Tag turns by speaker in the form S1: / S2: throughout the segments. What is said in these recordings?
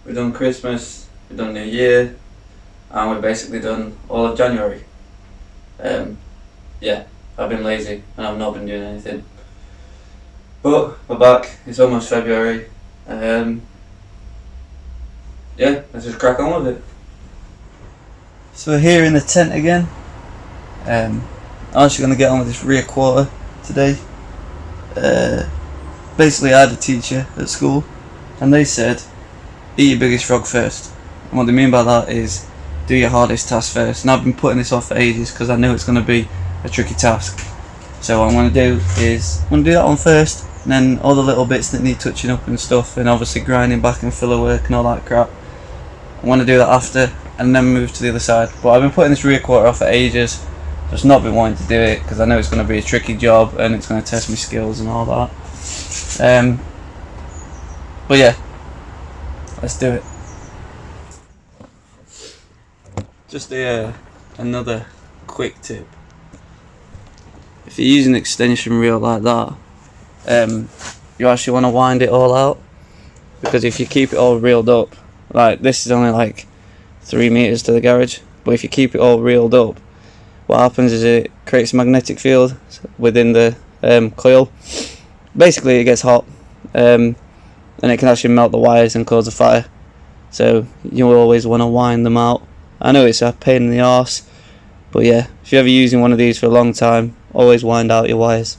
S1: we've done Christmas, we've done New Year, and we've basically done all of January. Yeah, I've been lazy and I've not been doing anything. But we're back, it's almost February. Yeah, let's just crack on with it. So we're here in the tent again. I'm actually going to get on with this rear quarter today. Basically I had a teacher at school and they said eat your biggest frog first, and what they mean by that is do your hardest task first. And I've been putting this off for ages because I knew it's going to be a tricky task. So what I'm going to do is I'm going to do that one first, and then all the little bits that need touching up and stuff, and obviously grinding back and filler work and all that crap, I want to do that after and then move to the other side. But I've been putting this rear quarter off for ages, just not been wanting to do it because I know it's going to be a tricky job and it's going to test my skills and all that. But yeah, let's do it. Just another quick tip. If you use an extension reel like that, you actually want to wind it all out, because if you keep it all reeled up, like this is only like 3 meters to the garage, but if you keep it all reeled up, what happens is it creates a magnetic field within the coil. Basically it gets hot, and it can actually melt the wires and cause a fire. So you always want to wind them out. I know it's a pain in the arse, but yeah, if you're ever using one of these for a long time, always wind out your wires.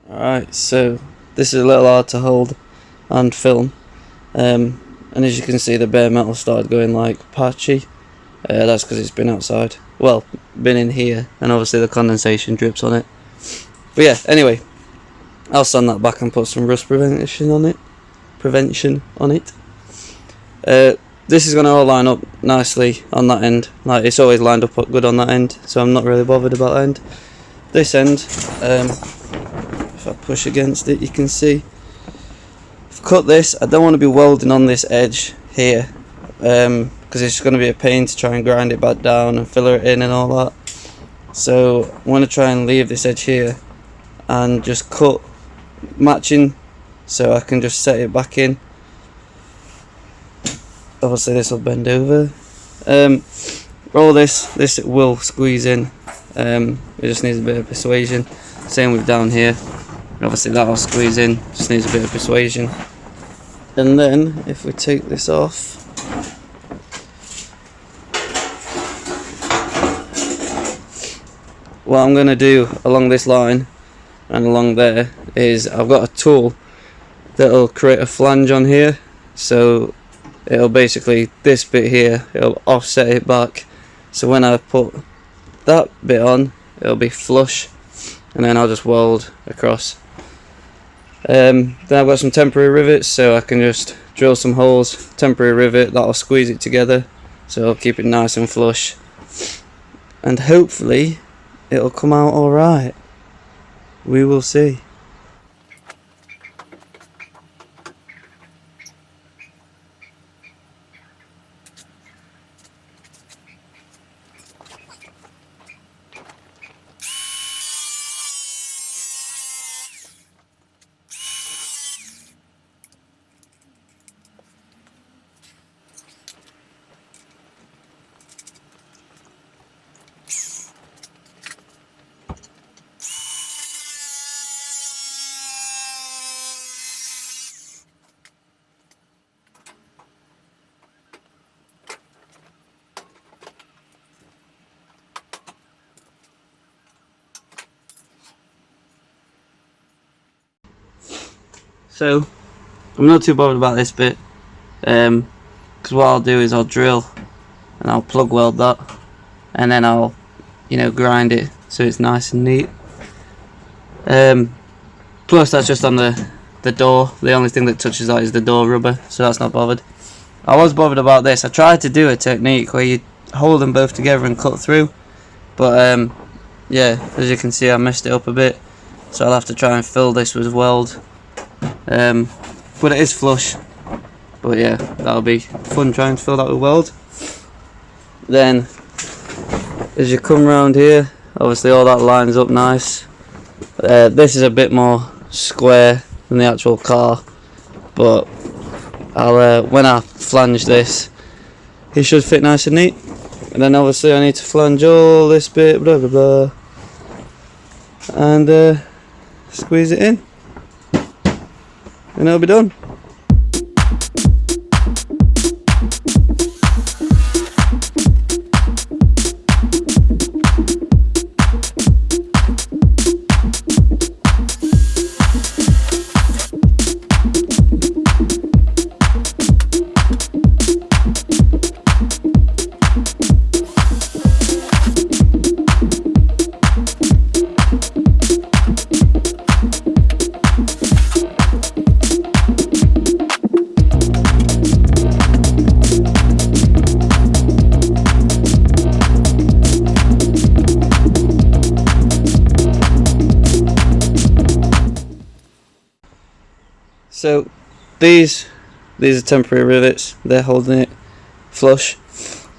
S1: Alright, so this is a little hard to hold and film, and as you can see the bare metal started going like patchy. That's because it's been outside, well, been in here, and obviously the condensation drips on it. But yeah, anyway, I'll sand that back and put some rust prevention on it. This is going to all line up nicely on that end. Like, it's always lined up good on that end, so I'm not really bothered about that end. This end, if I push against it, you can see I've cut this. I don't want to be welding on this edge here, because it's going to be a pain to try and grind it back down and filler it in and all that. So I'm going to try and leave this edge here and just cut matching, so I can just set it back in. Obviously this will bend over. Roll this it will squeeze in. It just needs a bit of persuasion. Same with down here. Obviously that'll squeeze in, just needs a bit of persuasion. And then if we take this off, what I'm going to do along this line and along there is I've got a tool that'll create a flange on here, so it'll basically, this bit here, it'll offset it back, so when I put that bit on it'll be flush, and then I'll just weld across. Then I've got some temporary rivets, so I can just drill some holes, temporary rivet, that'll squeeze it together, so it'll keep it nice and flush, and hopefully it'll come out alright. We will see. So I'm not too bothered about this bit, because what I'll do is I'll drill and I'll plug weld that, and then I'll, grind it so it's nice and neat. Plus that's just on the door. The only thing that touches that is the door rubber, so that's not bothered. I was bothered about this. I tried to do a technique where you hold them both together and cut through, but yeah, as you can see I messed it up a bit, so I'll have to try and fill this with weld. But it is flush, but yeah, that'll be fun trying to fill that with weld. Then as you come round here, obviously all that lines up nice. This is a bit more square than the actual car, but I'll when I flange this, it should fit nice and neat. And then obviously I need to flange all this bit, blah blah blah, and squeeze it in, and it'll be done. So these are temporary rivets, they're holding it flush.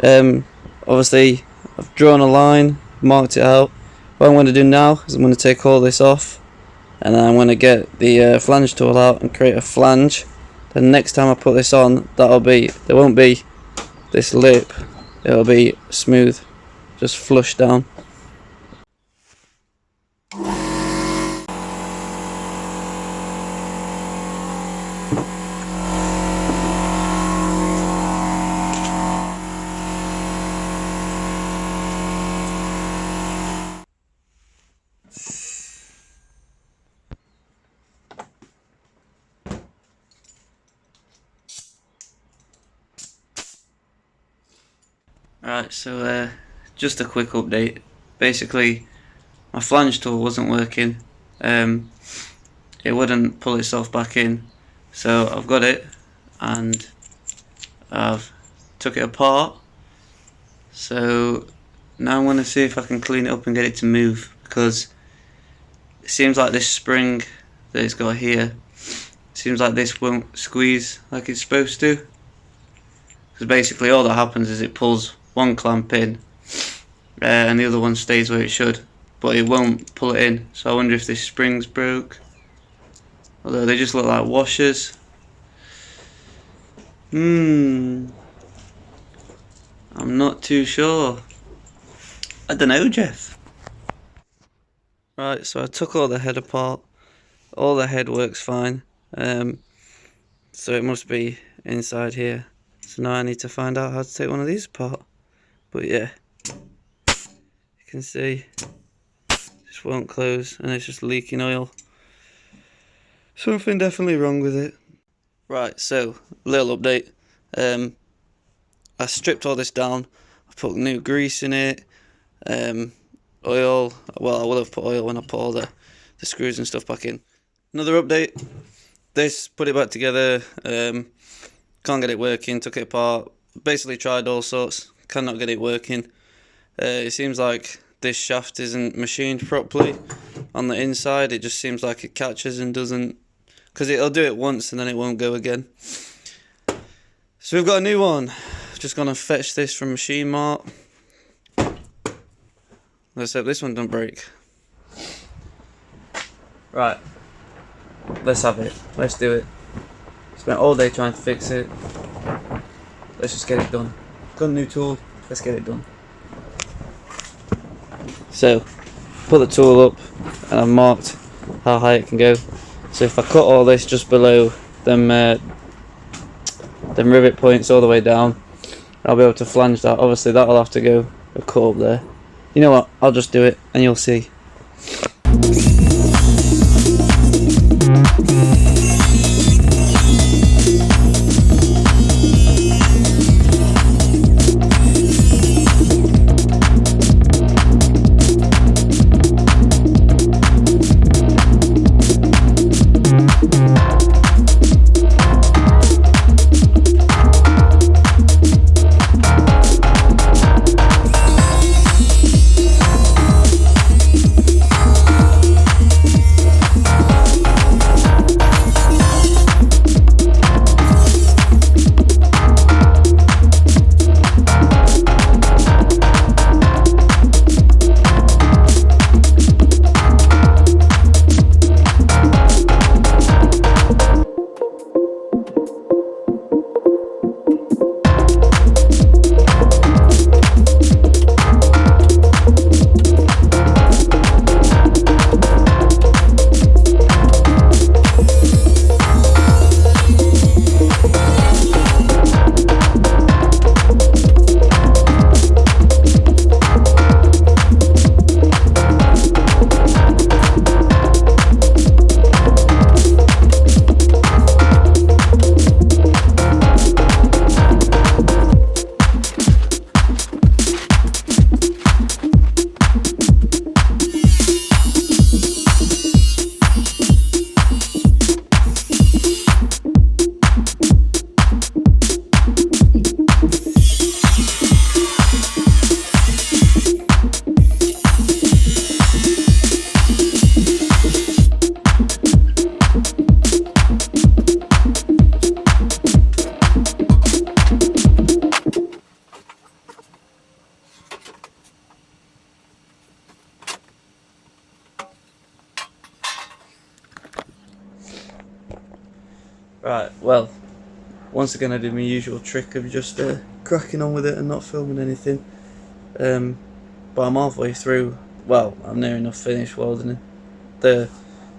S1: Obviously I've drawn a line, marked it out. What I'm going to do now is I'm going to take all this off, and then I'm going to get the flange tool out and create a flange. Then next time I put this on, there won't be this lip, it'll be smooth, just flush down. Right, so just a quick update. Basically, my flange tool wasn't working. it wouldn't pull itself back in. So I've got it, and I've took it apart. So now I'm going to see if I can clean it up and get it to move, because it seems like this spring that it's got here, seems like this won't squeeze like it's supposed to. Because basically all that happens is it pulls one clamp in and the other one stays where it should, but it won't pull it in. So I wonder if this spring's broke, although they just look like washers. I'm not too sure. I don't know, Jeff. Right, so I took all the head apart. All the head works fine. So it must be inside here. So now I need to find out how to take one of these apart. But yeah, you can see this won't close and it's just leaking oil. Something definitely wrong with it. Right, so little update. I stripped all this down. I put new grease in it. Oil. Well, I will have put oil when I put all the screws and stuff back in. Another update. This, put it back together. Can't get it working. Took it apart. Basically tried all sorts. Cannot get it working. It seems like this shaft isn't machined properly on the inside. It just seems like it catches and doesn't, because it'll do it once and then it won't go again. So we've got a new one. Just gonna fetch this from Machine Mart. Let's hope this one don't break. Right, let's have it. Let's do it. Spent all day trying to fix it. Let's just get it done. Got a new tool. Let's get it done. So, put the tool up, and I've marked how high it can go. So if I cut all this just below them rivet points all the way down, I'll be able to flange that. Obviously that'll have to go a cut up there. You know what, I'll just do it and you'll see. Right, well, once again I did my usual trick of just cracking on with it and not filming anything. But I'm halfway through. Well, I'm near enough finished welding the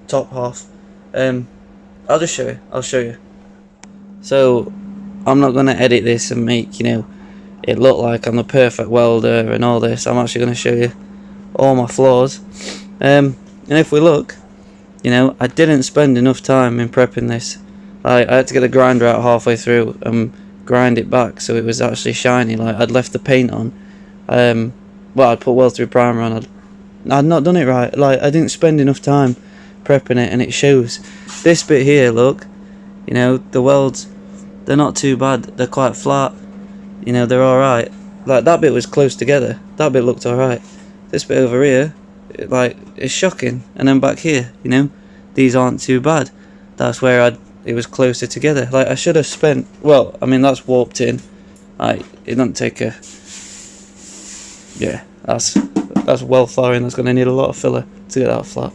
S1: top half. I'll just show you. I'll show you. So I'm not gonna edit this and make, you know, it look like I'm the perfect welder and all this. I'm actually gonna show you all my flaws. And if we look, you know, I didn't spend enough time in prepping this. I had to get the grinder out halfway through and grind it back so it was actually shiny. Like, I'd left the paint on. Well, I'd put well through primer on. I'd not done it right. Like, I didn't spend enough time prepping it, and it shows. This bit here, look, you know, the welds, they're not too bad, they're quite flat, you know, they're alright. Like, that bit was close together, that bit looked alright. This bit over here, it's shocking. And then back here, you know, these aren't too bad. That's where it was closer together. Like, I should have spent, well, I mean, that's warped in. Like, it doesn't take a, yeah, that's well far in. That's going to need a lot of filler to get that flat.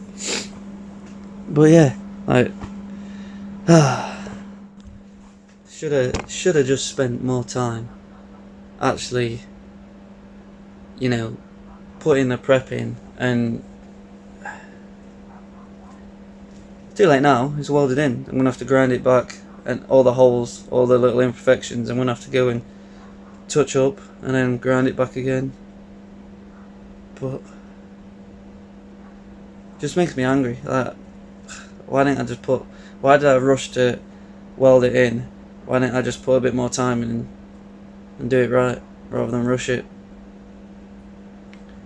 S1: But yeah, like, should have just spent more time actually, you know, putting the prep in. And too late now, it's welded in. I'm gonna have to grind it back, and all the holes, all the little imperfections, I'm gonna have to go and touch up and then grind it back again. But it just makes me angry. Like, why didn't I just put, why did I rush to weld it in? Why didn't I just put a bit more time in and do it right rather than rush it?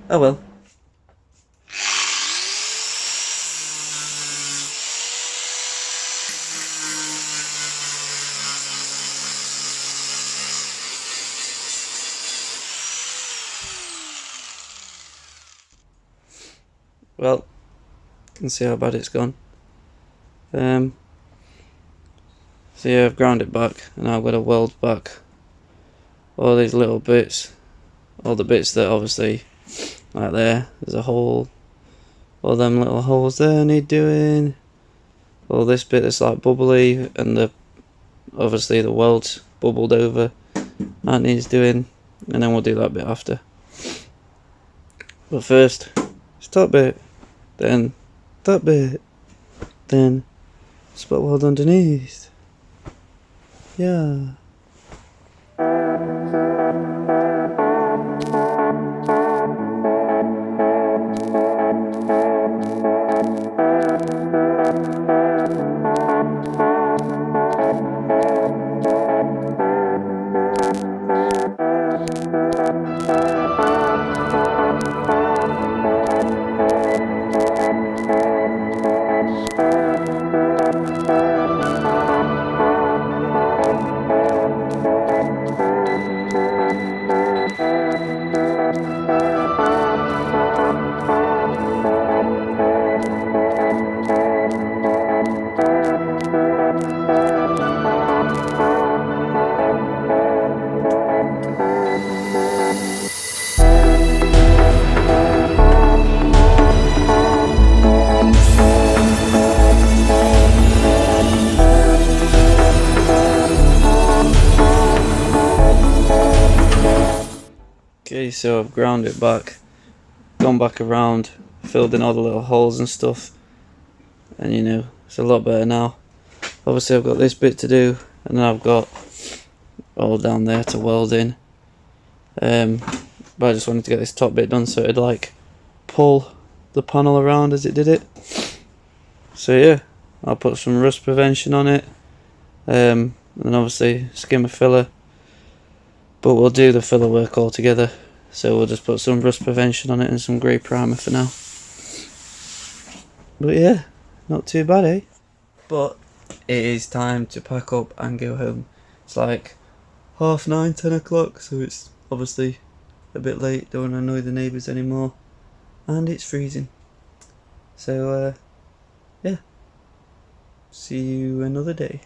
S1: Oh well. Well, you can see how bad it's gone. So yeah, I've ground it back, and I've got to weld back all these little bits, all the bits that obviously, like there's a hole, all them little holes there need doing, all this bit that's like bubbly, and obviously the weld's bubbled over, that needs doing, and then we'll do that bit after. But first, it's top bit, then that bit, then spot weld underneath. Yeah. Okay, so I've ground it back, gone back around, filled in all the little holes and stuff, and you know, it's a lot better now. Obviously I've got this bit to do, and then I've got all down there to weld in. But I just wanted to get this top bit done so it'd like pull the panel around as it did it. So yeah, I'll put some rust prevention on it, and then obviously skim a filler. But we'll do the filler work all together, so we'll just put some rust prevention on it and some grey primer for now. But yeah, not too bad, eh? But it is time to pack up and go home. It's like 9:30, 10 o'clock, so it's obviously a bit late, don't want to annoy the neighbours anymore, and it's freezing. So yeah, see you another day.